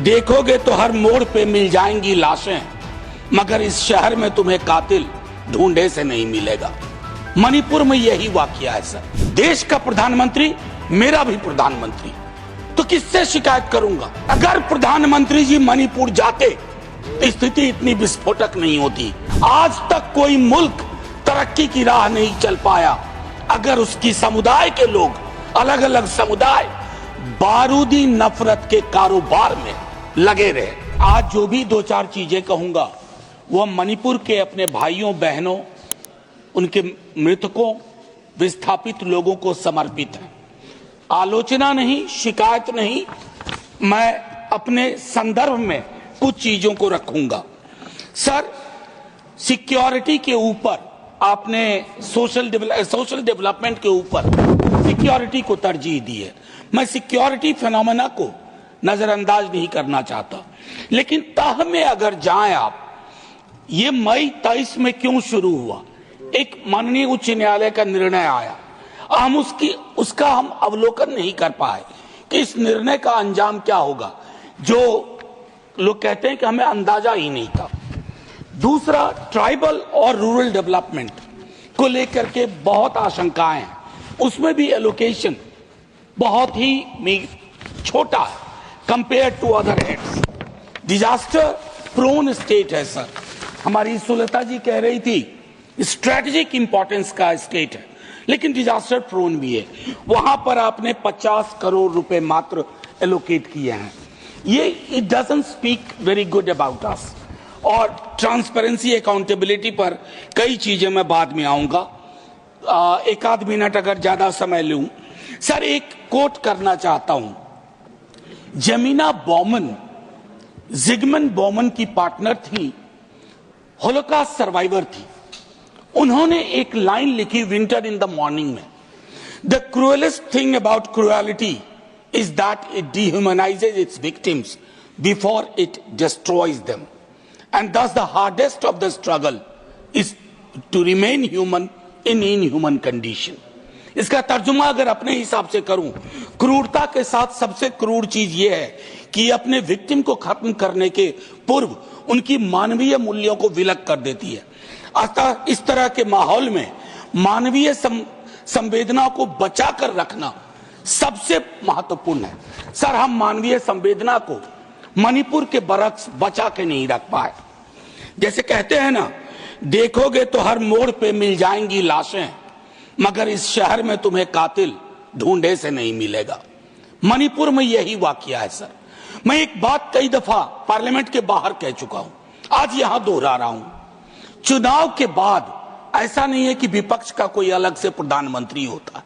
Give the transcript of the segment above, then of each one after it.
देखोगे तो हर मोड़ पे मिल जाएंगी लाशें, मगर इस शहर में तुम्हें कातिल ढूंढे से नहीं मिलेगा। मणिपुर में यही वाकया है सर। देश का प्रधानमंत्री, मेरा भी प्रधानमंत्री, तो किससे शिकायत करूंगा? अगर प्रधानमंत्री जी मणिपुर जाते तो स्थिति इतनी विस्फोटक नहीं होती। आज तक कोई मुल्क तरक्की की राह नहीं चल पाया अगर उसकी समुदाय के लोग, अलग अलग समुदाय, बारूदी नफरत के कारोबार में लगे रहे। आज जो भी दो चार चीजें कहूंगा वह मणिपुर के अपने भाइयों बहनों, उनके मृतकों, विस्थापित लोगों को समर्पित है। आलोचना नहीं, शिकायत नहीं, मैं अपने संदर्भ में कुछ चीजों को रखूंगा। सर, सिक्योरिटी के ऊपर आपने सोशल डेवलपमेंट के ऊपर सिक्योरिटी को तरजीह दी है। मैं सिक्योरिटी फिनोमेना को नजरअंदाज नहीं करना चाहता, लेकिन तह में अगर जाएं आप, ये मई 23 में क्यों शुरू हुआ? एक माननीय उच्च न्यायालय का निर्णय आया, हम उसका हम अवलोकन नहीं कर पाए कि इस निर्णय का अंजाम क्या होगा। जो लोग कहते हैं कि हमें अंदाजा ही नहीं था। दूसरा, ट्राइबल और रूरल डेवलपमेंट को लेकर के बहुत आशंकाएं हैं। उसमें भी एलोकेशन बहुत ही छोटा है compare to other heads. Disaster prone state है सर। हमारी सुलता जी कह रही थी स्ट्रेटेजिक इंपॉर्टेंस का स्टेट है, लेकिन डिजास्टर प्रोन भी है। वहां पर आपने 50 करोड़ रुपए मात्र एलोकेट किए हैं। ये it doesn't speak very good about us. और ट्रांसपेरेंसी, अकाउंटेबिलिटी पर कई चीजें मैं बाद में आऊंगा। एक आध मिनट अगर ज्यादा समय लूं, सर एक कोट करना चाहता हूं। जमीना बॉमन, जिगमंड बॉमन की पार्टनर थी, होलोकॉस्ट सर्वाइवर थी। उन्होंने एक लाइन लिखी विंटर इन द मॉर्निंग में, the cruellest thing about cruelty is that it dehumanises its victims before it destroys them, and thus the hardest of the struggle is to remain human in inhuman condition। इसका तर्जुमा अगर अपने हिसाब से करूं, क्रूरता के साथ सबसे क्रूर चीज यह है कि अपने विक्टिम को खत्म करने के पूर्व उनकी मानवीय मूल्यों को विलग कर देती है। अतः इस तरह के माहौल में मानवीय संवेदना को बचा कर रखना सबसे महत्वपूर्ण है। सर, हम मानवीय संवेदना को मणिपुर के बरक्स बचा के नहीं रख पाए। जैसे कहते हैं ना, देखोगे तो हर मोड़ पे मिल जाएंगी लाशें, मगर इस शहर में तुम्हें कातिल ढूंढे से नहीं मिलेगा। मणिपुर में यही वाकया है सर। मैं एक बात कई दफा पार्लियामेंट के बाहर कह चुका हूं, आज यहां दोहरा रहा हूं। चुनाव के बाद ऐसा नहीं है कि विपक्ष का कोई अलग से प्रधानमंत्री होता है।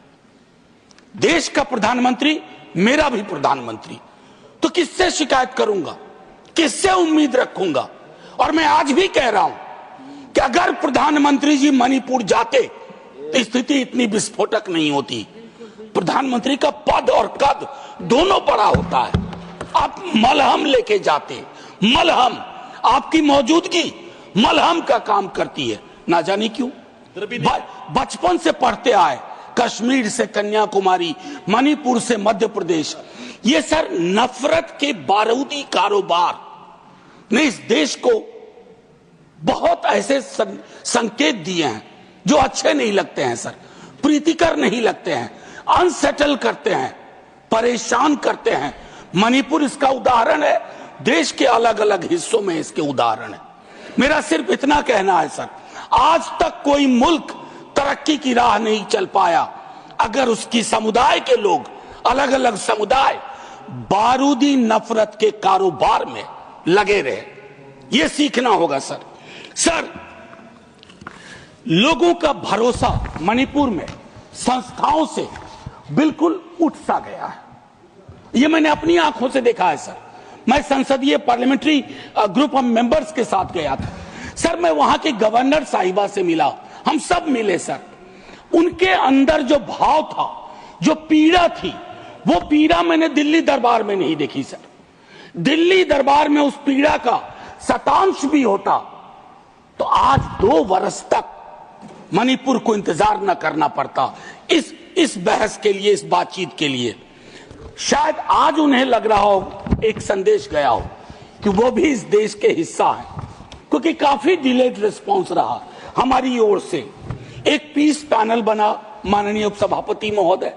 देश का प्रधानमंत्री, मेरा भी प्रधानमंत्री, तो किससे शिकायत करूंगा, किससे उम्मीद रखूंगा? और मैं आज भी कह रहा हूं कि अगर प्रधानमंत्री जी मणिपुर जाते तो स्थिति इतनी विस्फोटक नहीं होती। प्रधानमंत्री का पद और कद दोनों बड़ा होता है। आप मलहम लेके जाते, मलहम, आपकी मौजूदगी मलहम का काम करती है। ना जाने क्यों बचपन से पढ़ते आए, कश्मीर से कन्याकुमारी, मणिपुर से मध्य प्रदेश, ये सर नफरत के बारूदी कारोबार ने इस देश को बहुत ऐसे संकेत दिए हैं जो अच्छे नहीं लगते हैं सर, प्रीतिकर नहीं लगते हैं, अनसेटल करते हैं, परेशान करते हैं। मणिपुर इसका उदाहरण है, देश के अलग अलग हिस्सों में इसके उदाहरण है। मेरा सिर्फ इतना कहना है सर, आज तक कोई मुल्क तरक्की की राह नहीं चल पाया अगर उसकी समुदाय के लोग, अलग अलग समुदाय, बारूदी नफरत के कारोबार में लगे रहे। यह सीखना होगा सर। सर, लोगों का भरोसा मणिपुर में संस्थाओं से बिल्कुल उठ सा गया है। यह मैंने अपनी आंखों से देखा है सर। मैं संसदीय पार्लियामेंट्री ग्रुप ऑफ मेंबर्स के साथ गया था सर। मैं वहां के गवर्नर साहिबा से मिला, हम सब मिले सर। उनके अंदर जो भाव था, जो पीड़ा थी, वो पीड़ा मैंने दिल्ली दरबार में नहीं देखी सर। दिल्ली दरबार में उस पीड़ा का शतांश भी होता तो आज 2 वर्ष तक मणिपुर को इंतजार न करना पड़ता इस बहस के लिए, इस बातचीत के लिए। शायद आज उन्हें लग रहा हो, एक संदेश गया हो कि वो भी इस देश के हिस्सा है, क्योंकि काफी डिलेड रिस्पॉन्स रहा हमारी ओर से। एक पीस पैनल बना, माननीय उपसभापति महोदय,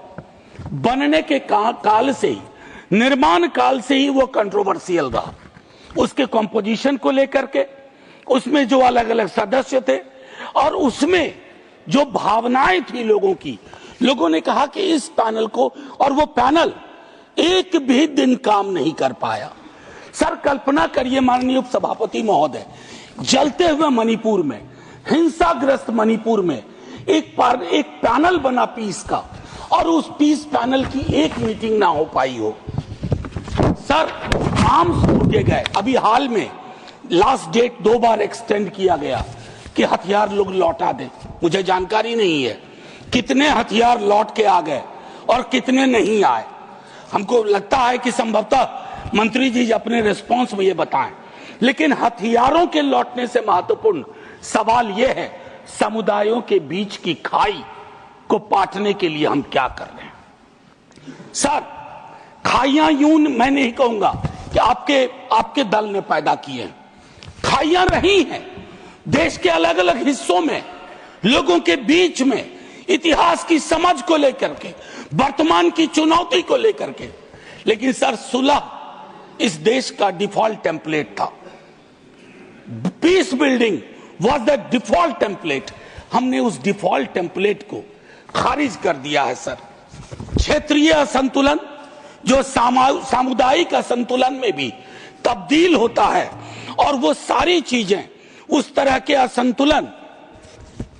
बनने के काल से ही, निर्माण काल से ही वो कंट्रोवर्शियल रहा। उसके कंपोजिशन को लेकर के, उसमें जो अलग अलग सदस्य थे और उसमें जो भावनाएं थी लोगों की, लोगों ने कहा कि इस पैनल को, और वो पैनल एक भी दिन काम नहीं कर पाया। सर कल्पना करिए माननीय उपसभापति महोदय, जलते हुए मणिपुर में, हिंसाग्रस्त मणिपुर में एक पैनल बना पीस का, और उस पीस पैनल की एक मीटिंग ना हो पाई हो। सर आर्म्स टूटे गए। अभी हाल में लास्ट डेट 2 बार एक्सटेंड किया गया कि हथियार लोग लौटा दें। मुझे जानकारी नहीं है कितने हथियार लौट के आ गए और कितने नहीं आए। हमको लगता है कि संभवतः मंत्री जी अपने रिस्पॉन्स में ये बताएं, लेकिन हथियारों के लौटने से महत्वपूर्ण सवाल यह है, समुदायों के बीच की खाई को पाटने के लिए हम क्या कर रहे हैं। सर खाइयां यूं मैं नहीं कहूंगा कि आपके दल ने पैदा किए हैं, खाइयां रही हैं देश के अलग अलग हिस्सों में, लोगों के बीच में, इतिहास की समझ को लेकर के, वर्तमान की चुनौती को लेकर के। लेकिन सर सुलह इस देश का डिफॉल्ट टेम्पलेट था। Peace building was the default template. हमने उस डिफॉल्ट टेम्पलेट को खारिज कर दिया है। सर क्षेत्रीय असंतुलन जो सामुदायिक असंतुलन में भी तब्दील होता है, और वो सारी चीजें, उस तरह के असंतुलन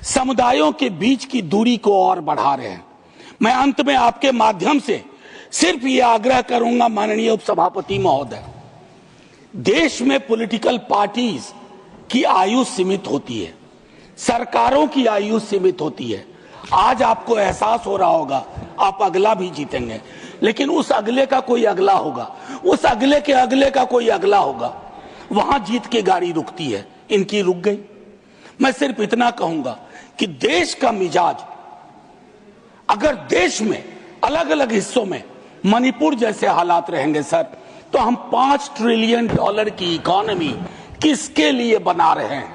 समुदायों के बीच की दूरी को और बढ़ा रहे हैं। मैं अंत में आपके माध्यम से सिर्फ ये आग्रह करूंगा माननीय उपसभापति महोदय, देश में पॉलिटिकल पार्टीज की आयु सीमित होती है, सरकारों की आयु सीमित होती है। आज आपको एहसास हो रहा होगा आप अगला भी जीतेंगे, लेकिन उस अगले का कोई अगला होगा, उस अगले के अगले का कोई अगला होगा, वहां जीत की गाड़ी रुकती है। इनकी रुक गई। मैं सिर्फ इतना कहूंगा कि देश का मिजाज, अगर देश में अलग अलग हिस्सों में मणिपुर जैसे हालात रहेंगे सर, तो हम $5 ट्रिलियन की इकोनॉमी किसके लिए बना रहे हैं?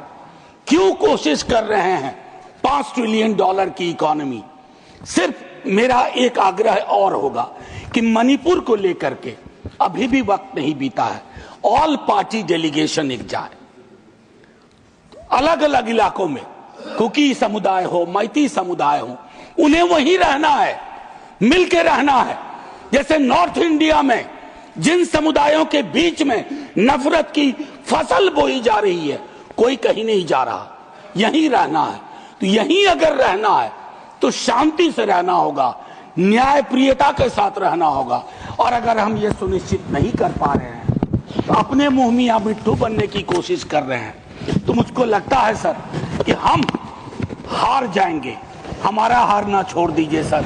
क्यों कोशिश कर रहे हैं $5 ट्रिलियन की इकोनॉमी? सिर्फ मेरा एक आग्रह और होगा कि मणिपुर को लेकर के अभी भी वक्त नहीं बीता है, ऑल पार्टी डेलीगेशन एक जाए अलग अलग इलाकों में, कुकी समुदाय हो, मैती समुदाय हो, उन्हें वहीं रहना है, मिलकर रहना है। जैसे नॉर्थ इंडिया में जिन समुदायों के बीच में नफरत की फसल बोई जा रही है, कोई कहीं नहीं जा रहा, यहीं रहना है। तो यहीं अगर रहना है तो शांति से रहना होगा, न्यायप्रियता के साथ रहना होगा। और अगर हम ये सुनिश्चित नहीं कर पा रहे हैं तो अपने मुंह मियां मिट्ठू बनने की कोशिश कर रहे हैं, तो मुझको लगता है सर कि हम हार जाएंगे। हमारा हारना छोड़ दीजिए सर,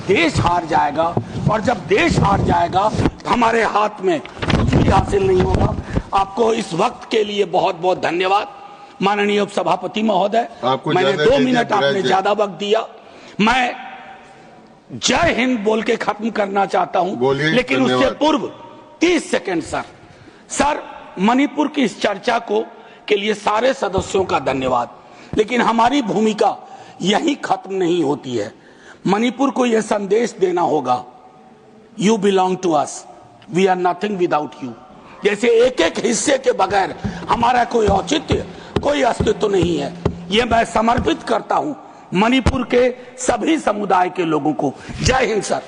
देश हार जाएगा, और जब देश हार जाएगा तो हमारे हाथ में कुछ भी हासिल नहीं होगा। आपको इस वक्त के लिए बहुत बहुत धन्यवाद माननीय उपसभापति महोदय। मैंने 2 मिनट आपने ज्यादा वक्त दिया। मैं जय हिंद बोल के खत्म करना चाहता हूं, लेकिन उससे पूर्व 30 सेकंड सर मणिपुर की इस चर्चा के लिए सारे सदस्यों का धन्यवाद। लेकिन हमारी भूमिका यहीं खत्म नहीं होती है। मणिपुर को यह संदेश देना होगा, you belong to us, we are nothing without you. जैसे एक एक हिस्से के बगैर हमारा कोई औचित्य, कोई अस्तित्व नहीं है। यह मैं समर्पित करता हूं मणिपुर के सभी समुदाय के लोगों को। जय हिंद सर।